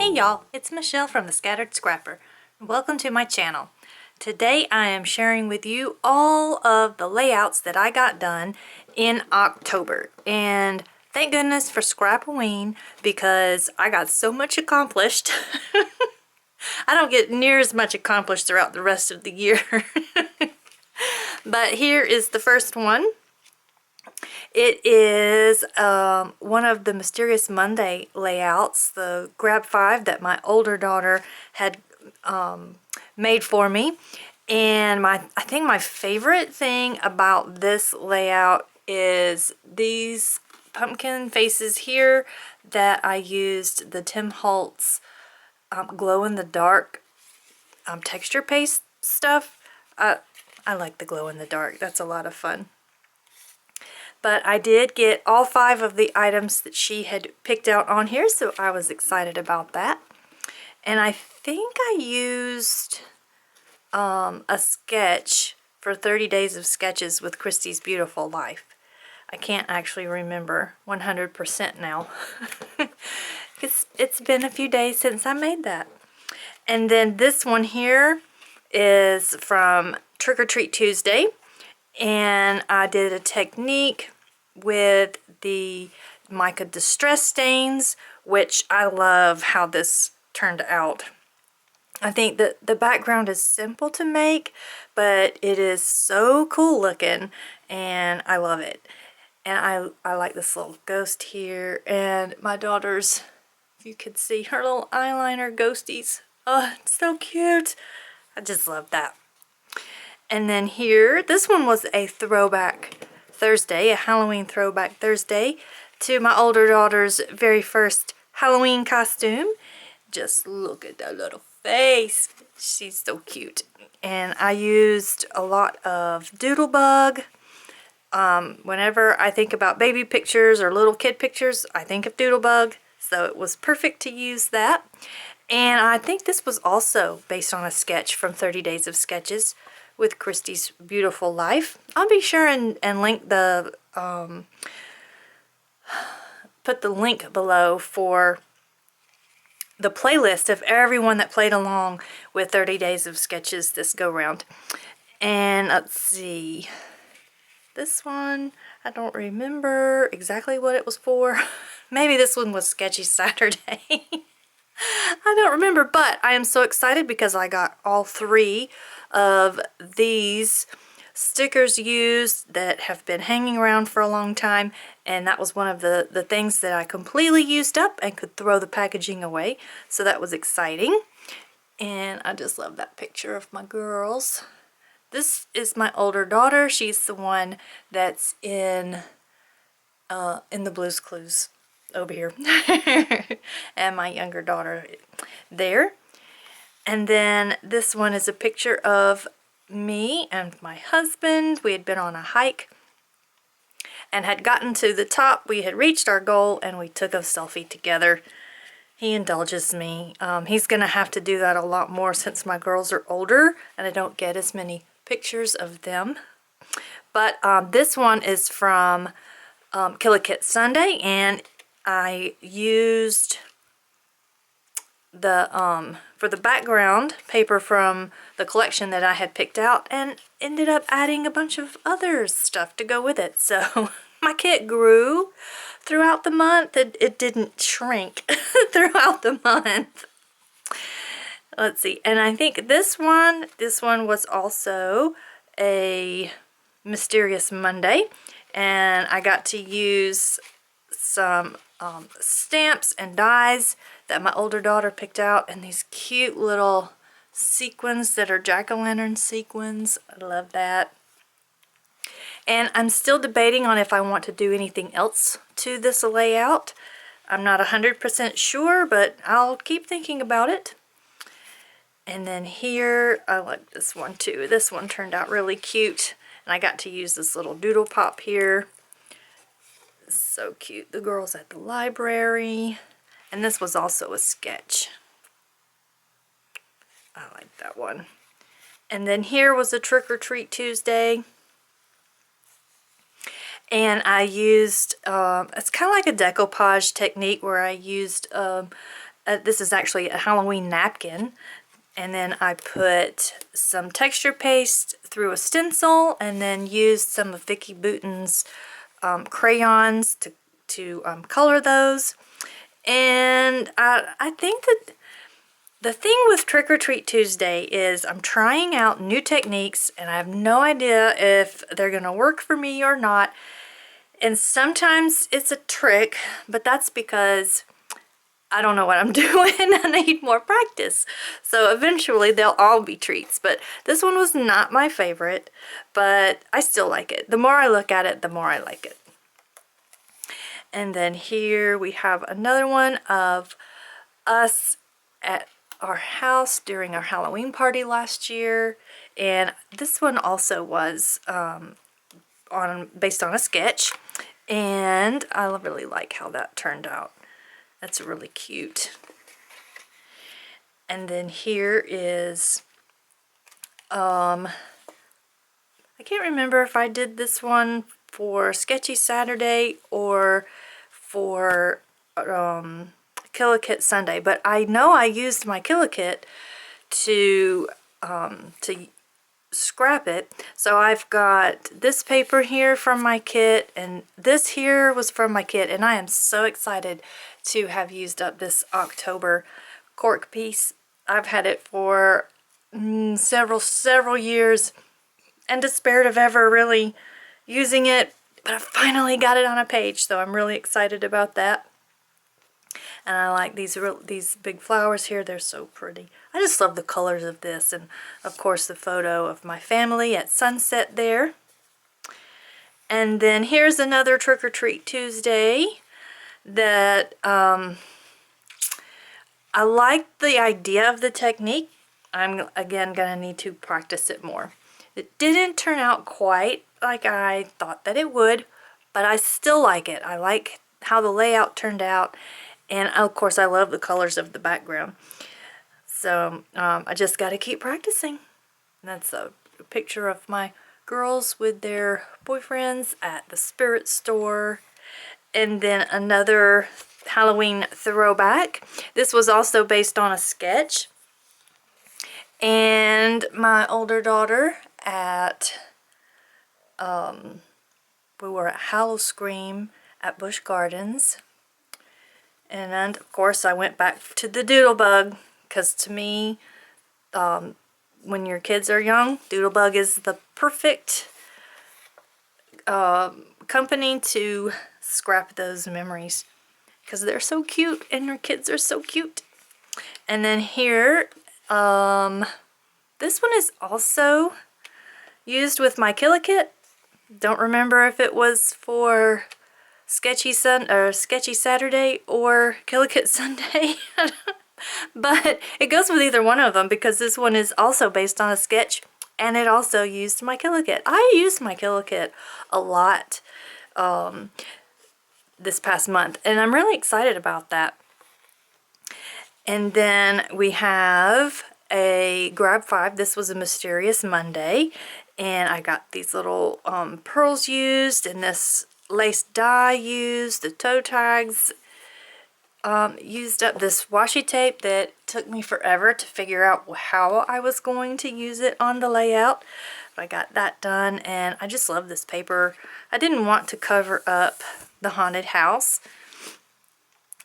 Hey y'all, it's Michelle from The Scattered Scrapper. Welcome to my channel. Today I am sharing with you all of the layouts that I got done in October. And thank goodness for Scrap-A-Ween because I got so much accomplished. I don't get near as much accomplished throughout the rest of the year. But here is the first one. It is one of the Mysterious Monday layouts, the Grab 5 that my older daughter had made for me. And I think my favorite thing about this layout is these pumpkin faces here that I used the Tim Holtz glow-in-the-dark texture paste stuff. I like the glow-in-the-dark. That's a lot of fun. But I did get all 5 of the items that she had picked out on here, so I was excited about that. And I think I used a sketch for 30 Days of Sketches with Christy's Beautiful Life. I can't actually remember 100% now. It's been a few days since I made that. And then this one here is from Trick or Treat Tuesday. And I did a technique with the mica distress stains, which I love how this turned out. I think that the background is simple to make, but it is so cool looking and I love it. And I like this little ghost here, and my daughter's, if you could see her little eyeliner ghosties. Oh, it's so cute. I just love that. And then here, this one was a throwback Thursday, a Halloween throwback Thursday to my older daughter's very first Halloween costume. Just look at that little face. She's so cute. And I used a lot of Doodlebug. Whenever I think about baby pictures or little kid pictures, I think of Doodlebug. So it was perfect to use that. And I think this was also based on a sketch from 30 Days of Sketches with Christy's Beautiful Life. I'll be sure and link the, put the link below for the playlist of everyone that played along with 30 Days of Sketches this go round. And let's see, this one, I don't remember exactly what it was for. Maybe this one was Sketchy Saturday. I don't remember, but I am so excited because I got all 3 of these stickers used that have been hanging around for a long time, and that was one of the things that I completely used up and could throw the packaging away, so that was exciting. And I just love that picture of my girls. This is my older daughter. She's the one that's in the Blue's Clues over here. And my younger daughter there. And then this one is a picture of me and my husband. We had been on a hike and had gotten to the top. We had reached our goal and we took a selfie together. He indulges me. He's gonna have to do that a lot more since my girls are older and I don't get as many pictures of them. But this one is from Kill a Kit Sunday, and I used the for the background paper from the collection that I had picked out and ended up adding a bunch of other stuff to go with it. So my kit grew throughout the month. It didn't shrink throughout the month. Let's see, and I think this one was also a Mysterious Monday, and I got to use some stamps and dies that my older daughter picked out, and these cute little sequins that are jack-o'-lantern sequins. I love that. And I'm still debating on if I want to do anything else to this layout. I'm not 100% sure, but I'll keep thinking about it. And then here, I like this one too. This one turned out really cute, and I got to use this little doodle pop here. So cute. The girls at the library. And this was also a sketch. I like that one. And then here was a Trick or Treat Tuesday. And I used, it's kind of like a decoupage technique where I used This is actually a Halloween napkin. And then I put some texture paste through a stencil and then used some of Vicki Boutin's crayons to color those. And I think that the thing with Trick or Treat Tuesday is I'm trying out new techniques and I have no idea if they're going to work for me or not. And sometimes it's a trick, but that's because I don't know what I'm doing. I need more practice. So eventually they'll all be treats. But this one was not my favorite, but I still like it. The more I look at it, the more I like it. And then here we have another one of us at our house during our Halloween party last year. And this one also was based on a sketch. And I really like how that turned out. That's really cute. And then here is, I can't remember if I did this one for Sketchy Saturday or for Kill-A-Kit Sunday, but I know I used my Kill-A-Kit to scrap it. So I've got this paper here from my kit, and this here was from my kit, and I am so excited to have used up this October cork piece. I've had it for several years and despaired of ever really using it, but I finally got it on a page, so I'm really excited about that. And I like these big flowers here. They're so pretty. I just love the colors of this, and of course the photo of my family at sunset there. And then here's another Trick or Treat Tuesday that I like the idea of the technique. I'm again gonna need to practice it more. It didn't turn out quite like I thought that it would, but I still like it. I like how the layout turned out, and of course I love the colors of the background. So I just got to keep practicing. That's a picture of my girls with their boyfriends at the spirit store. And then another Halloween throwback. This was also based on a sketch. And my older daughter we were at Howl-O-Scream at Busch Gardens. And of course I went back to the Doodlebug, because to me, when your kids are young, Doodlebug is the perfect company to scrap those memories, because they're so cute and your kids are so cute. And then here, this one is also used with my Kill-A-Kit. Don't remember if it was for Sketchy Saturday or Kill-A-Kit Sunday. But it goes with either one of them, because this one is also based on a sketch, and it also used my Kill-A-Kit. I used my Kill-A-Kit a lot this past month, and I'm really excited about that. And then we have a Grab 5. This was a Mysterious Monday, and I got these little pearls used, and this lace die used, the toe tags used up, this washi tape that took me forever to figure out how I was going to use it on the layout. But I got that done, and I just love this paper. I didn't want to cover up the haunted house,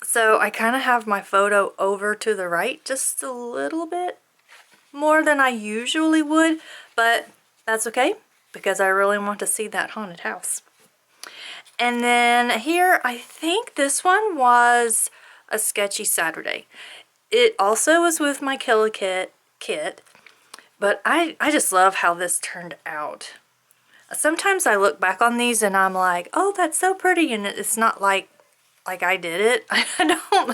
so I kind of have my photo over to the right just a little bit more than I usually would, but that's okay, because I really want to see that haunted house. And then here, I think this one was a Sketchy Saturday. It also was with my Kill-A-Kit kit, but I just love how this turned out. Sometimes I look back on these and I'm like, oh, that's so pretty, and it's not like I did it. I don't.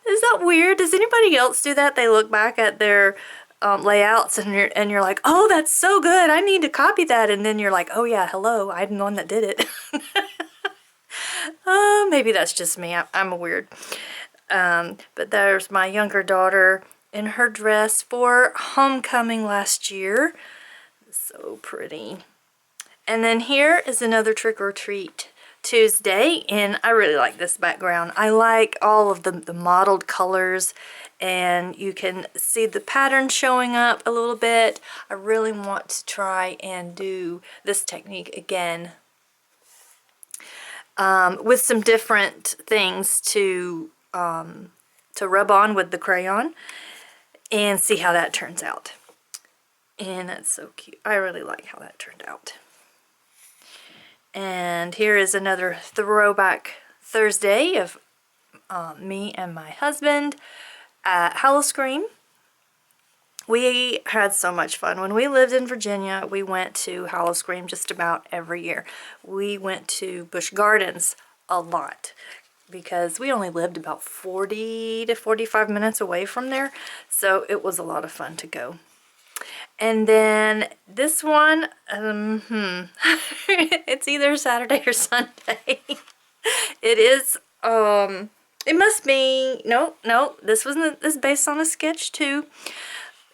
Is that weird? Does anybody else do that? They look back at their layouts and you're like, oh, that's so good, I need to copy that, and then you're like, oh yeah, hello, I'm the one that did it. Maybe that's just me. I'm weird. But there's my younger daughter in her dress for homecoming last year. So pretty. And then here is another Trick or Treat Tuesday, and I really like this background. I like all of the mottled colors, and you can see the pattern showing up a little bit. I really want to try and do this technique again with some different things to rub on with the crayon and see how that turns out. And that's so cute. I really like how that turned out. And here is another throwback Thursday of me and my husband at Howl-O-Scream. We had so much fun. When we lived in Virginia, we went to Howl-O-Scream just about every year. We went to Busch Gardens a lot because we only lived about 40 to 45 minutes away from there, so it was a lot of fun to go. And then this one, it's either Saturday or Sunday. It is, it must be, no, this is based on a sketch too.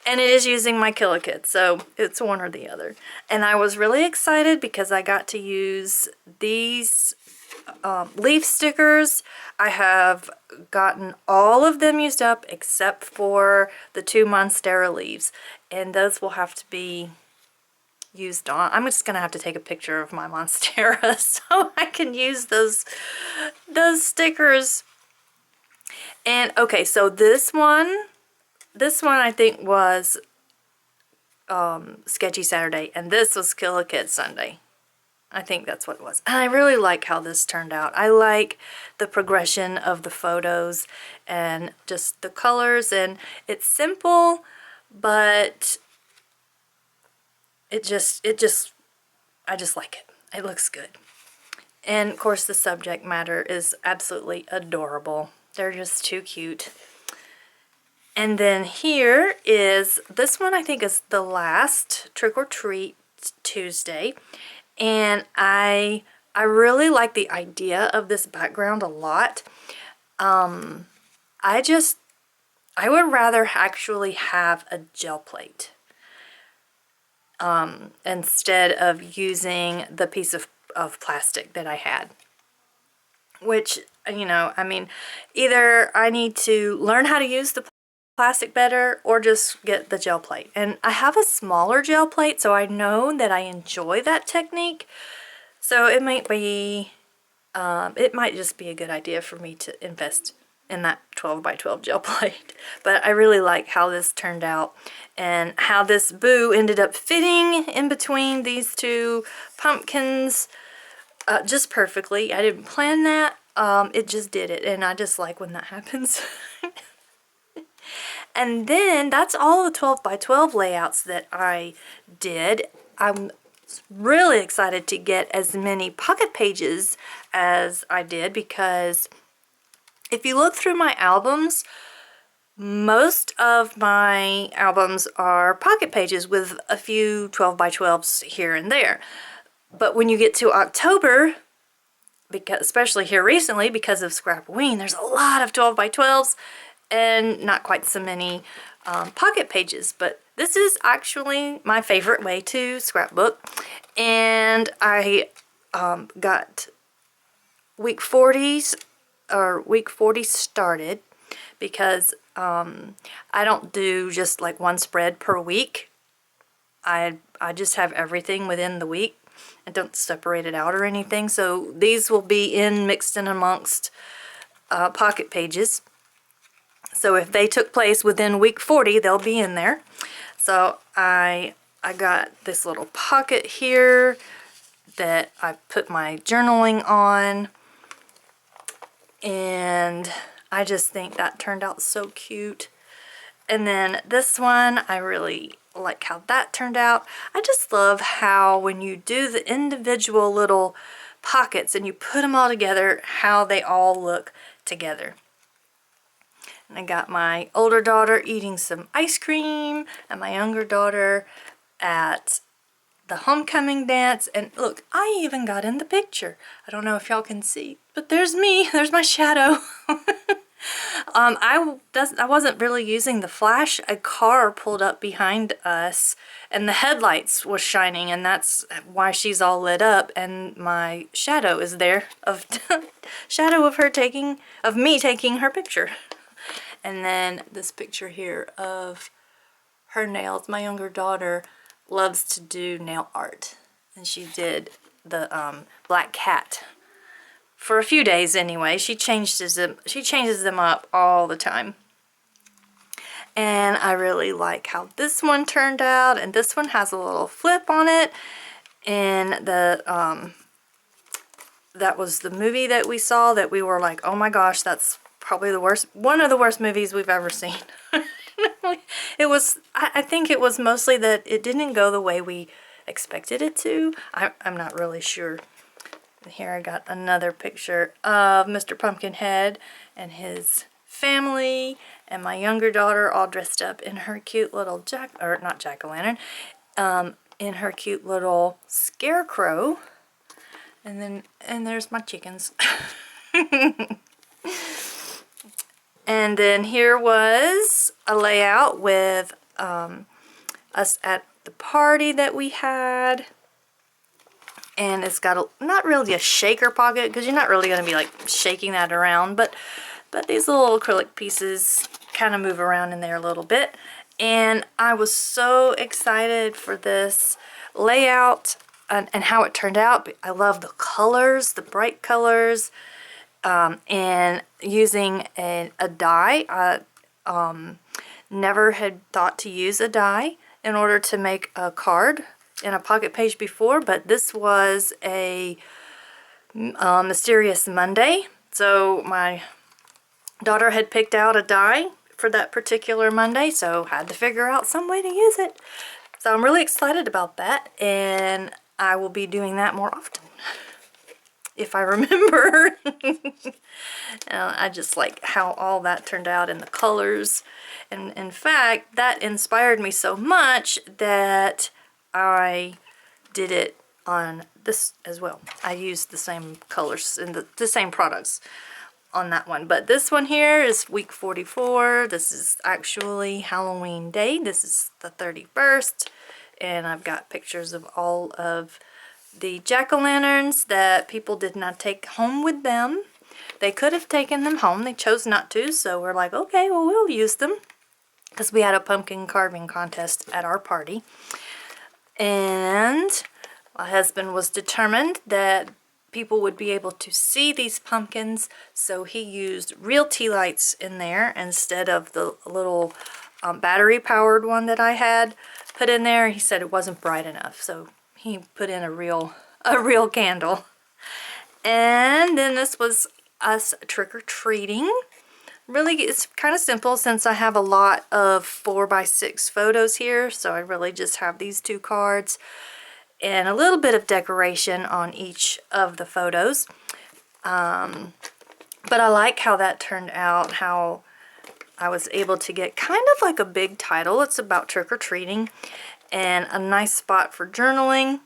And it is using my Kit, so it's one or the other. And I was really excited because I got to use these leaf stickers. I have gotten all of them used up except for the 2 Monstera leaves. And those will have to be used on. I'm just going to have to take a picture of my Monstera so I can use those stickers. And okay, so this one I think was Sketchy Saturday, and this was Kit Sunday. I think that's what it was. And I really like how this turned out. I like the progression of the photos and just the colors, and it's simple, but I just like it. It looks good. And of course the subject matter is absolutely adorable. They're just too cute. And then here is, this one I think is the last Trick or Treat Tuesday. And I really like the idea of this background a lot. I would rather actually have a gel plate instead of using the piece of plastic that I had. Which, you know, I mean, either I need to learn how to use the plastic better or just get the gel plate. And I have a smaller gel plate, so I know that I enjoy that technique. So it might be, it might just be a good idea for me to invest in that 12 by 12 gel plate. But I really like how this turned out and how this boo ended up fitting in between these two pumpkins just perfectly. I didn't plan that. It just did it, and I just like when that happens. And then that's all the 12 by 12 layouts that I did. I'm really excited to get as many pocket pages as I did, because if you look through my albums, most of my albums are pocket pages with a few 12 by 12s here and there. But when you get to October, because especially here recently because of Scrapbooking, there's a lot of 12 by 12s and not quite so many pocket pages. But this is actually my favorite way to scrapbook, and I got week 40s or week 40 started because I don't do just like one spread per week. I just have everything within the week. I don't separate it out or anything. So these will be mixed in amongst pocket pages. So if they took place within week 40, they'll be in there. So I got this little pocket here that I put my journaling on. And I just think that turned out so cute. And then this one, I really like how that turned out. I just love how when you do the individual little pockets and you put them all together, how they all look together. And I got my older daughter eating some ice cream and my younger daughter at the homecoming dance. And look, I even got in the picture. I don't know if y'all can see, but there's me. There's my shadow. I wasn't really using the flash. A car pulled up behind us and the headlights was shining, and that's why she's all lit up, and my shadow is there of shadow of me taking her picture. And then this picture here of her nails. My younger daughter loves to do nail art, and she did the black cat for a few days anyway. She changes them up all the time. And I really like how this one turned out, and this one has a little flip on it. And the that was the movie that we saw that we were like, oh my gosh, that's probably one of the worst movies we've ever seen. It was, I think it was mostly that it didn't go the way we expected it to. I'm not really sure. Here I got another picture of Mr. Pumpkinhead and his family, and my younger daughter all dressed up in her cute little not jack-o'-lantern, in her cute little scarecrow. And there's my chickens. And then here was a layout with us at the party that we had. And it's got not really a shaker pocket, because you're not really going to be like shaking that around, but these little acrylic pieces kind of move around in there a little bit. And I was so excited for this layout and how it turned out. I love the colors, the bright colors, and using a die. I never had thought to use a die in order to make a card in a pocket page before, but this was a Mysterious Monday, so my daughter had picked out a die for that particular Monday, so had to figure out some way to use it. So I'm really excited about that, and I will be doing that more often if I remember. I just like how all that turned out in the colors, and in fact that inspired me so much that I did it on this as well. I used the same colors and the same products on that one. But this one here is week 44. This is actually Halloween Day. This is the 31st. And I've got pictures of all of the jack-o'-lanterns that people did not take home with them. They could have taken them home. They chose not to. So we're like, okay, well, we'll use them, because we had a pumpkin carving contest at our party. And my husband was determined that people would be able to see these pumpkins, so he used real tea lights in there instead of the little battery powered one that I had put in there. He said it wasn't bright enough, so he put in a real candle. And then this was us trick-or-treating. Really, it's kind of simple since I have a lot of 4x6 photos here, so I really just have these two cards and a little bit of decoration on each of the photos. But I like how that turned out, how I was able to get kind of like a big title. It's about trick-or-treating and a nice spot for journaling.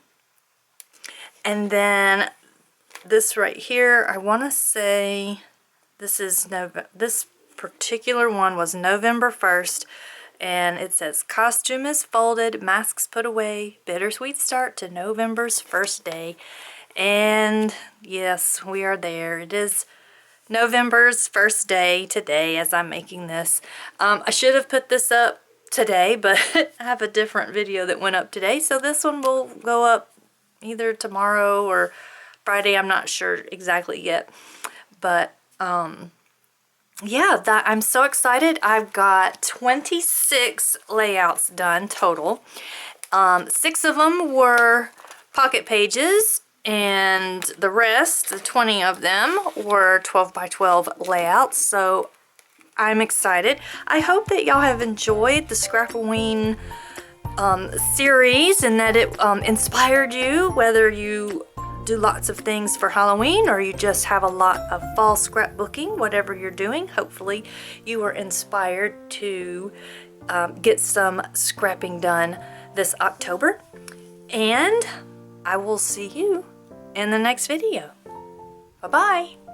And then this right here, I want to say this particular one was November 1st, and it says, costume is folded, masks put away, bittersweet start to November's first day. And yes, we are there. It is November's first day today as I'm making this. I should have put this up today, but I have a different video that went up today, so this one will go up either tomorrow or Friday. I'm not sure exactly yet, but yeah, I'm so excited. I've got 26 layouts done total. 6 of them were pocket pages, and the rest, the 20 of them, were 12x12 layouts. So I'm excited. I hope that y'all have enjoyed the Scrap-A-Ween series, and that it inspired you, whether you do lots of things for Halloween or you just have a lot of fall scrapbooking. Whatever you're doing, hopefully you are inspired to get some scrapping done this October. And I will see you in the next video. Bye-bye.